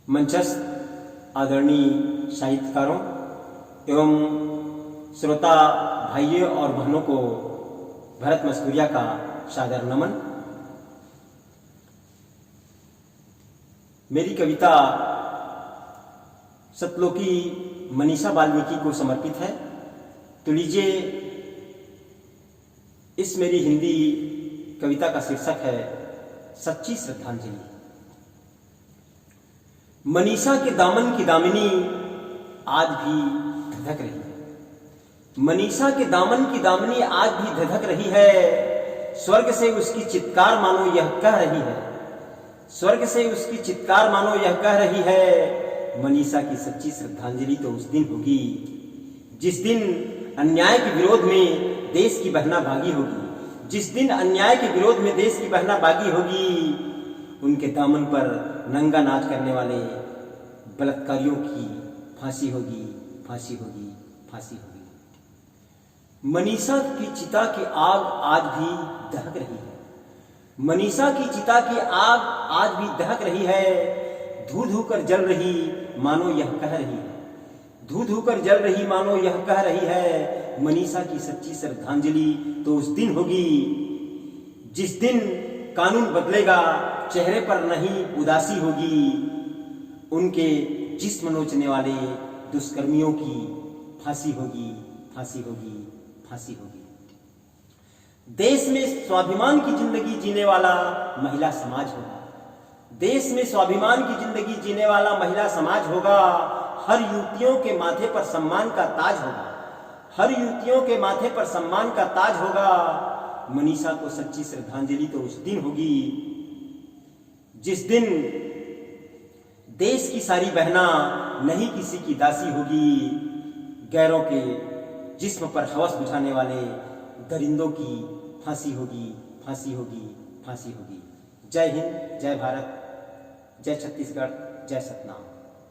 मंचस्थ आदरणीय साहित्यकारों एवं श्रोता भाइयों और बहनों को भरत मस्कुरिया का सादर नमन। मेरी कविता सतलोकी मनीषा वाल्मीकि को समर्पित है। तो लीजिए, इस मेरी हिंदी कविता का शीर्षक है सच्ची श्रद्धांजलि। मनीषा के दामन की दामिनी आज भी धधक रही है। मनीषा के दामन की दामिनी आज भी धधक रही है। स्वर्ग से उसकी चित्कार मानो यह कह रही है। स्वर्ग से उसकी चित्कार मानो यह कह रही है। मनीषा की सच्ची श्रद्धांजलि तो उस दिन होगी जिस दिन अन्याय के विरोध में देश की बहना भागी होगी। जिस दिन अन्याय के विरोध में देश की बहना भागी होगी, उनके दामन पर नंगा नाच करने वाले बलात्कारियों की फांसी होगी, फांसी होगी, फांसी होगी। मनीषा की चिता की आग आज भी दहक रही है। मनीषा की चिता की आग आज भी दहक रही है। धू धू कर जल रही मानो यह कह रही है। धू धू कर जल रही मानो यह कह रही है। मनीषा की सच्ची श्रद्धांजलि तो उस दिन होगी जिस दिन कानून बदलेगा, चेहरे पर नहीं उदासी होगी। उनके जिस्म नोचने वाले दुष्कर्मियों की फांसी होगी, फांसी होगी, फांसी होगी। देश में स्वाभिमान की जिंदगी जीने वाला महिला समाज होगा। देश में स्वाभिमान की जिंदगी जीने वाला महिला समाज होगा। हर युवतियों के माथे पर सम्मान का ताज होगा। हर युवतियों के माथे पर सम्मान का ताज होगा। मनीषा को सच्ची श्रद्धांजलि तो उस दिन होगी जिस दिन देश की सारी बहना नहीं किसी की दासी होगी। गैरों के जिस्म पर हवस बुझाने वाले दरिंदों की फांसी होगी, फांसी होगी, फांसी होगी। जय हिंद, जय भारत, जय छत्तीसगढ़, जय सतनाम।